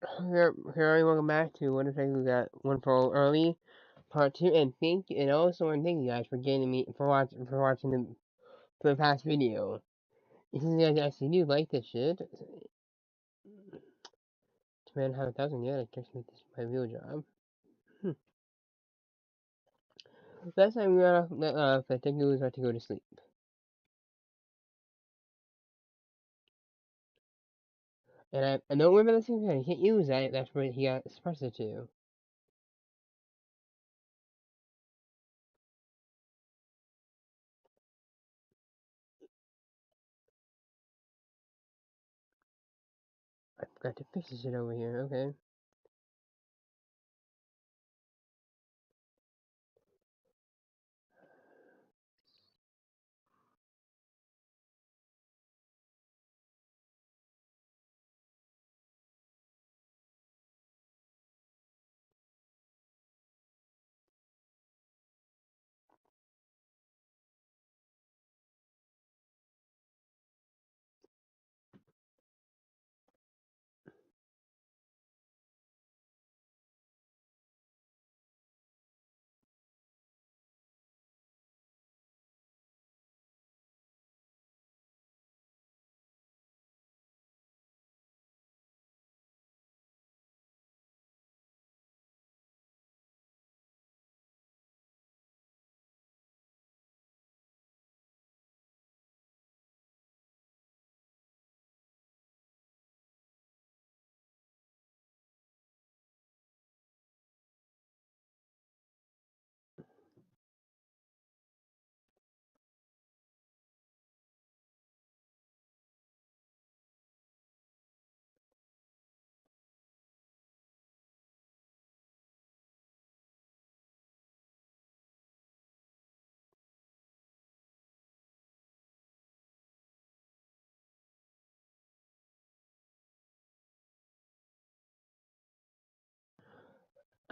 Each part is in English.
Here, welcome back to What If I We Got One for All Early, Part 2, and also want to thank you guys for getting me, for watching the past video. If you guys actually do like this shit, to man have 1,000, yeah, like, just make this my real job. Hmm. Last time we got off, the Deku was about to go to sleep. And I don't remember the same thing, he can't use that, that's what he got suppressed to. I forgot to fix this shit over here, okay.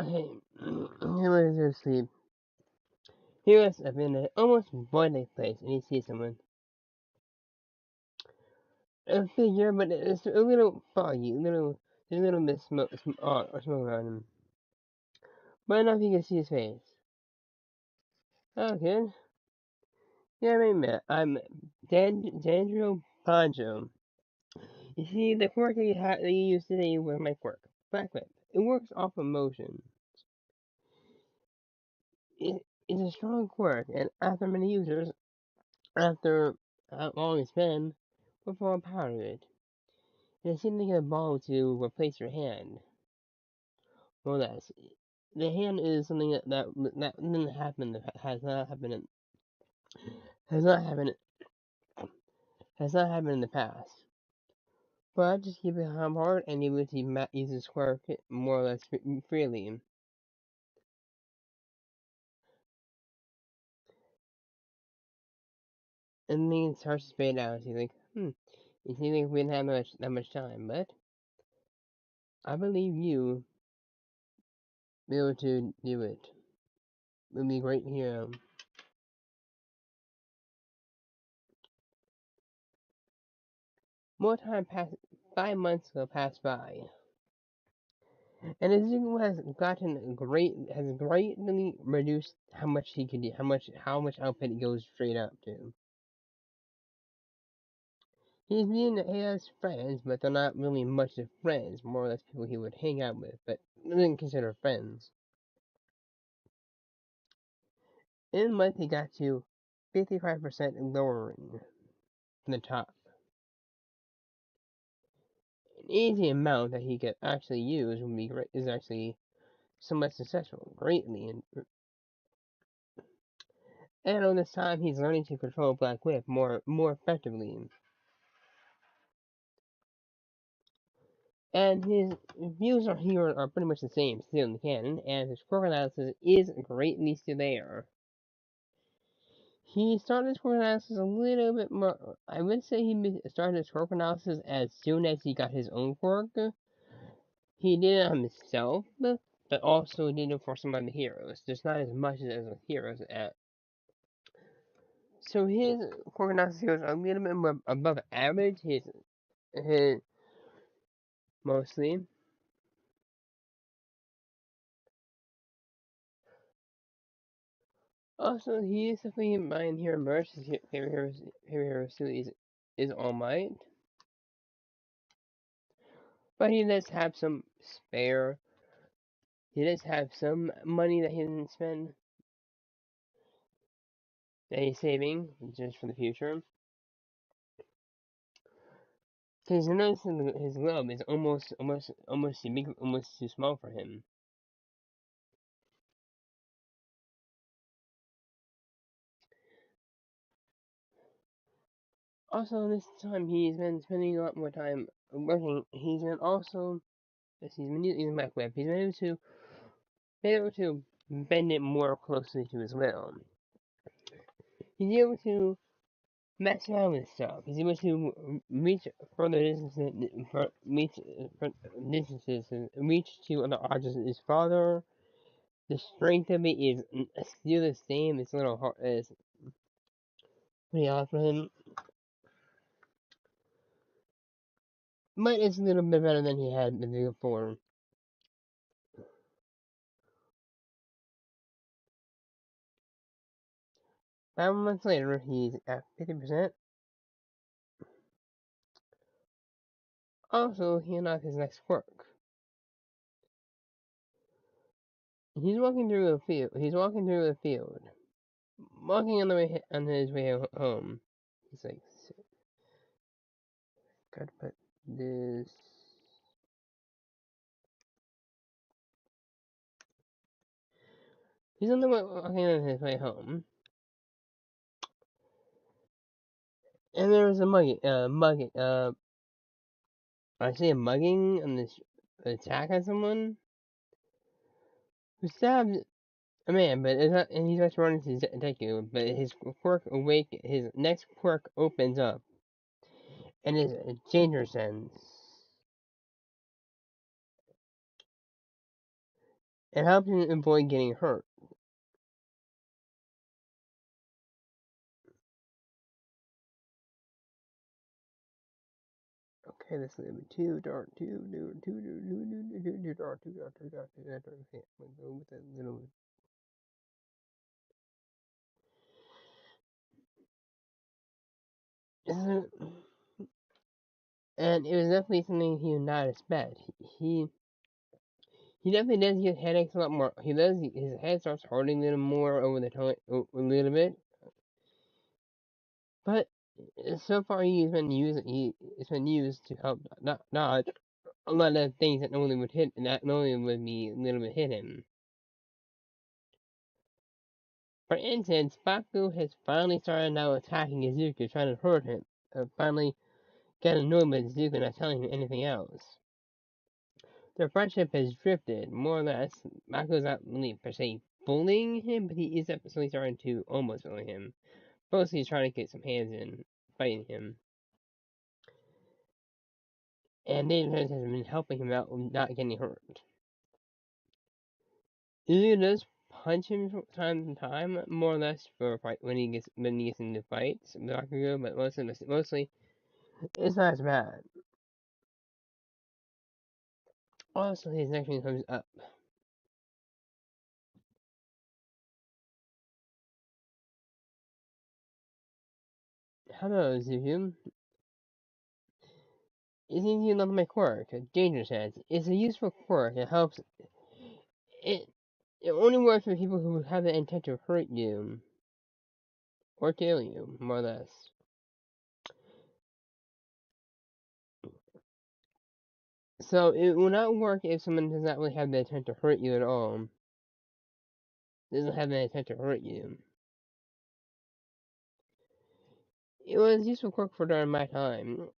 Okay, he went to sleep. He was up in an almost void-like place, and he sees someone. A figure, but it's a little foggy, there's a little bit of smoke around him. But enough you can see his face. Okay. Yeah, I mean, I'm Dandro Poncho. You see, the quirk that you used today was my quirk. Black Whip. It works off of motion. It's a strong quirk, and after many users, after how long it's been, we're full power of it. And it seemed to get a ball to replace your hand. More or less. The hand is something that didn't happen, has not happened, has not happened in the past. But just keep it on board and you will see Matt uses Square more or less freely. And then he starts to spade out. He's like, you seem like we didn't have that much time, but I believe you be able to do it. You'll be a great hero. More time passed, 5 months will pass by. And Izuku has greatly reduced how much he can do, how much output it goes straight up to. He has friends, but they're not really much of friends. More or less people he would hang out with, but didn't consider friends. In a month, he got to 55% lowering from the top. An easy amount that he could actually use would be great, is actually somewhat successful, greatly. And on this time, he's learning to control Black Whip more effectively. And his views on here are pretty much the same still in the canon, and his quirk analysis is greatly still there. He started his quirk analysis a little bit more. I would say he started his quirk analysis as soon as he got his own quirk. He did it on himself, but also did it for some of the heroes. Just not as much as with heroes at. So his quirk analysis goes a little bit more above average. His mostly. Also, he is definitely mine here merged. His favorite hero suit is All Might, but he does have some spare. He does have some money that he didn't spend that he's saving just for the future. Because you notice his glove is almost too small for him. Also, this time he's been spending a lot more time working. He's been using Mac Web. Been able to bend it more closely to his will. He's able to mess around with stuff. He's able to reach further distances, and reach to other objects than his father. The strength of it is still the same. It's a little hard. It's pretty hard for him, but it's a little bit better than he had before. 5 months later, he's at 50%. Also, he unlocked his next quirk. He's walking through a field. Walking on his way home. He's like, gotta put this. He's on the way walking on his way home, and there was a I see a mugging on this attack on someone who stabbed a man, but it's not, and he's just running to deku, but his next quirk opens up, and his danger sense. It helps him avoid getting hurt. Okay, this is gonna be too dark, too dark, Okay, I'm gonna go with that little. And it was definitely something he would not expect. He definitely does get headaches a lot more. He does. His head starts hurting a little more over the time, a little bit. But so far, it's been used to help not dodge a lot of things that normally would be a little bit hit him. For instance, Baku has finally started now attacking Izuku, trying to hurt him. Finally got annoyed with Izuku not telling him anything else. Their friendship has drifted, more or less. Baku's not really per se bullying him, but he is definitely starting to almost bully him. Mostly he's trying to get some hands in, fighting him. And Nathan has been helping him out with not getting hurt. Izuku does punch him from time to time, more or less for fight when he gets into fights with Bakugo, but mostly it's not as bad. Also, his next one comes up. Hello, Izuku. Isn't you love my quirk? Danger Sense. It's a useful quirk. It helps. It it only works for people who have the intent to hurt you or kill you, more or less. So it will not work if someone does not really have the intent to hurt you at all. Doesn't have the intent to hurt you. It was useful quirk for during my time.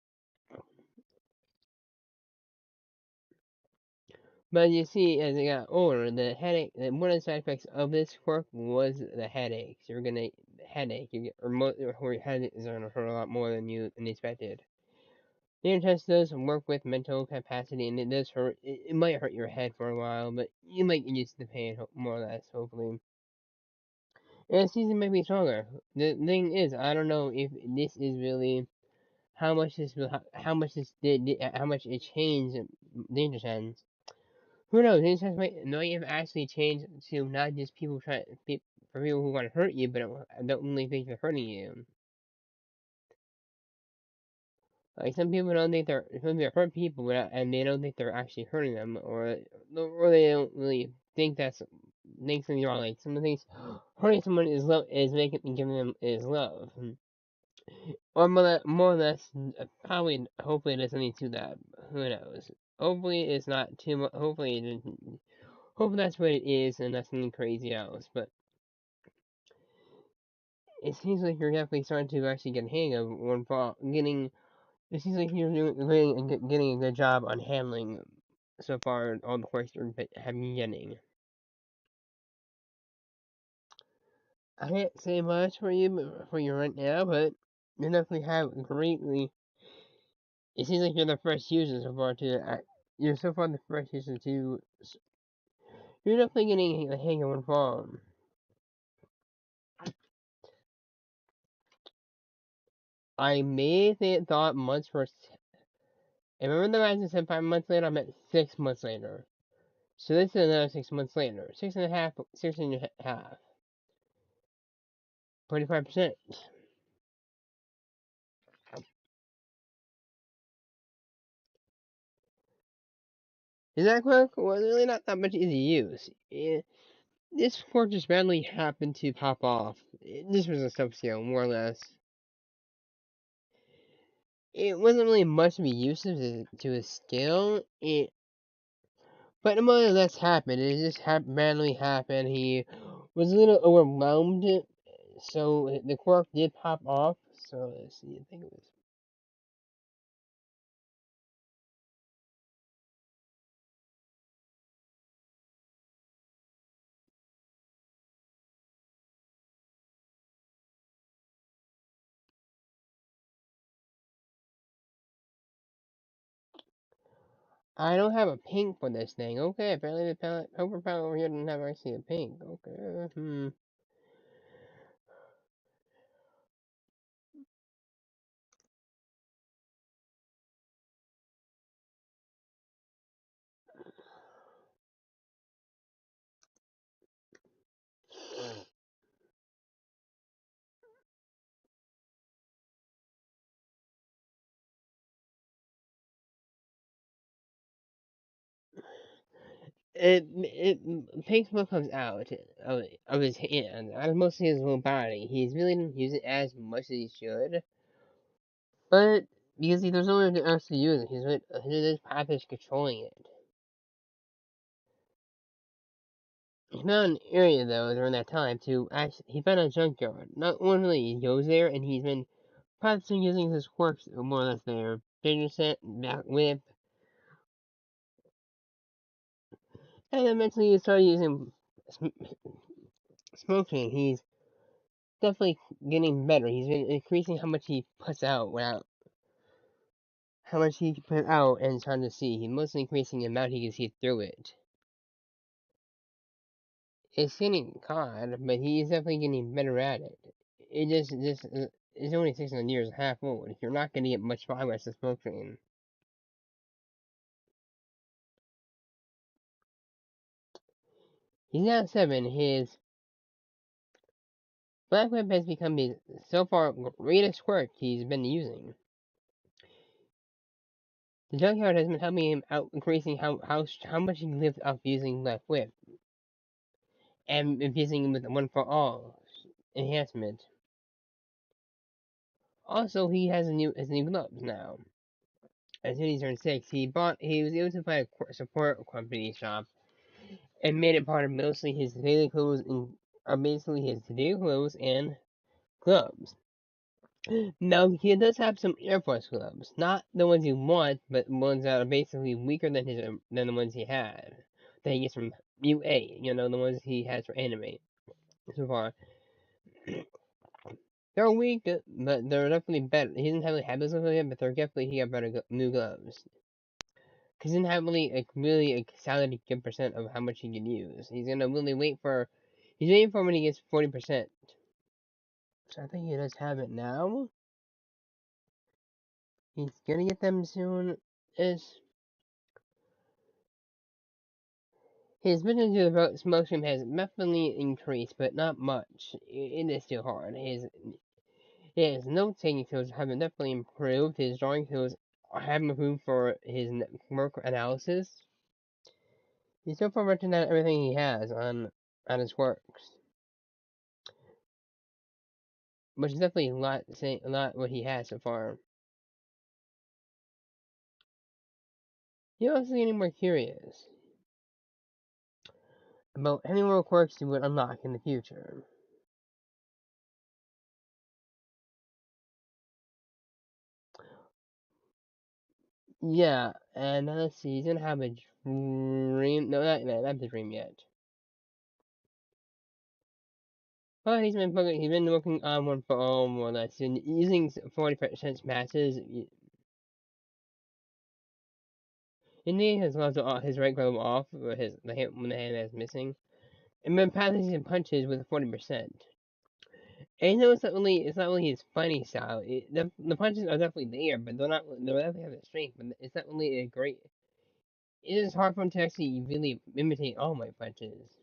But you see, as I got older, the headache, one of the side effects of this quirk was the headaches. You're gonna headache, or your head is gonna hurt a lot more than you expected. The inner test does work with mental capacity, and it does hurt. It might hurt your head for a while, but you might get used to the pain, more or less, hopefully. And the season might be stronger. The thing is, I don't know if this is really how much it changed Danger Sense. Who knows? Danger Sense might have actually changed to not just people trying. for people who want to hurt you, but don't really think they're hurting you. Like some people hurt people, and they don't think they're actually hurting them, or they don't really think something wrong. Like some things, hurting someone is making giving them is love, or more or less, probably hopefully there's something to that. Who knows? Hopefully it's not too much. Hopefully that's what it is, and that's something crazy else. But it seems like you're definitely starting to actually get a hang of one fall getting. It seems like you're getting a good job on handling so far all the quests have been getting. I can't say much for you right now, but you definitely have greatly. It seems like you're the first user so far you're so far the first user to. You're definitely getting the hang of one farm. I may have thought months for. I remember the guys said 5 months later. I meant 6 months later. So this is another 6 months later. 6.5. 25%. Is that quick? Well, it's really not that much easy to use. This quirk just randomly happened to pop off. This was a sub-scale, more or less. It wasn't really much to be used to a scale. But more or less happened. It just randomly happened. He was a little overwhelmed, so the quirk did pop off. So let's see. I think it was. I don't have a pink for this thing. Okay, apparently the power palette over here doesn't have actually a pink. Okay. Pink smoke comes out of his hand, out of mostly his whole body. He's really didn't use it as much as he should, but because there's no one else to use it, his path is controlling it. He found an area though during that time to actually he found a junkyard. Not one really he goes there, and he's been practicing using his quirks more or less there. Danger set, back whip, and eventually he started using smoking. He's definitely getting better. He's been increasing how much he puts out and trying to see. He's mostly increasing the amount he can see through it. It's getting caught, but he's definitely getting better at it. It's only 6 years and a half old. You're not going to get much progress with smoking. He's now 7. His Black Whip has become his so far greatest quirk he's been using. The junkyard has been helping him out, increasing how much he can lift up using Black Whip, and infusing him with the One for All enhancement. Also, he has his new gloves now. As soon as he turned 6, he was able to find a support company shop and made it part of mostly his daily clothes and are basically his daily clothes and gloves. Now he does have some Air Force gloves, not the ones you want, but ones that are basically weaker than the ones he had that he gets from UA. You know, the ones he has for anime so far. They're weak, but they're definitely better. He doesn't really have those gloves yet, but they're definitely he got better new gloves. Cause he didn't have really a solid good percent of how much he can use. He's gonna really he's waiting for when he gets 40%. So I think he does have it now. He's gonna get them soon. Is His vision to the smoke stream has definitely increased, but not much. It is still hard. His note-taking skills have definitely improved. His drawing skills have improved for his work analysis. He's so far written out everything he has on his works, which is definitely a lot what he has so far. You're also getting more curious about any more quirks you would unlock in the future. Yeah, and let's see, he's gonna have a dream. No, not the dream yet. But he's been working on one for more or less. And using 40% matches. Indeed, his gloves are his right glove off, or the hand when the hand is missing, and then passes and punches with 40%. And you know it's not really his fighting style. The punches are definitely there, but they definitely have the strength, but it's not really a great. It is hard for him to actually really imitate all my punches.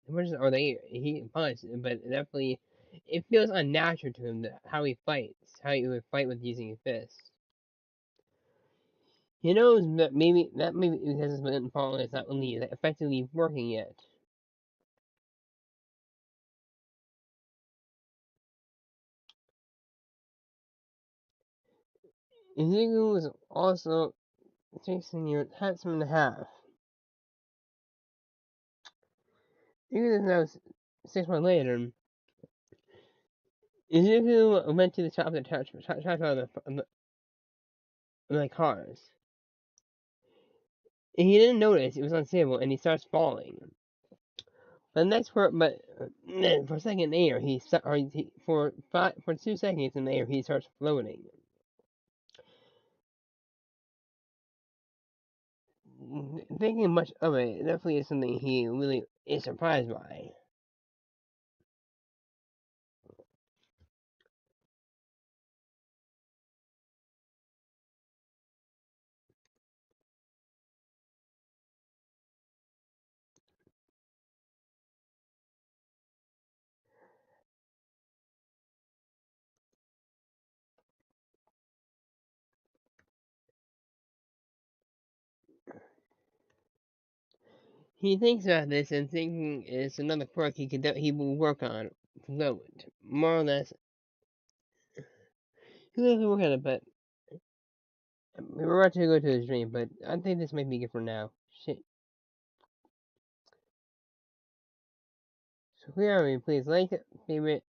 The punches are there. He can punch, but definitely it feels unnatural to him how he fights, how he would fight with using his fists. He knows that maybe because his mental problem is not really effectively working yet. Izuku is also 16 years handsome and a half. Even though 6 months later, Izuku went to the shop that touched the cars. And he didn't notice it was unstable, and he starts falling. But for a second there, for 2 seconds in the air, he starts floating. Thinking much of it definitely is something he really is surprised by. He thinks about this and thinking it's another quirk he will work on. Float. More or less, he will work on it, but we're about to go to his dream, but I think this might be good for now. Shit. So, please like, favorite,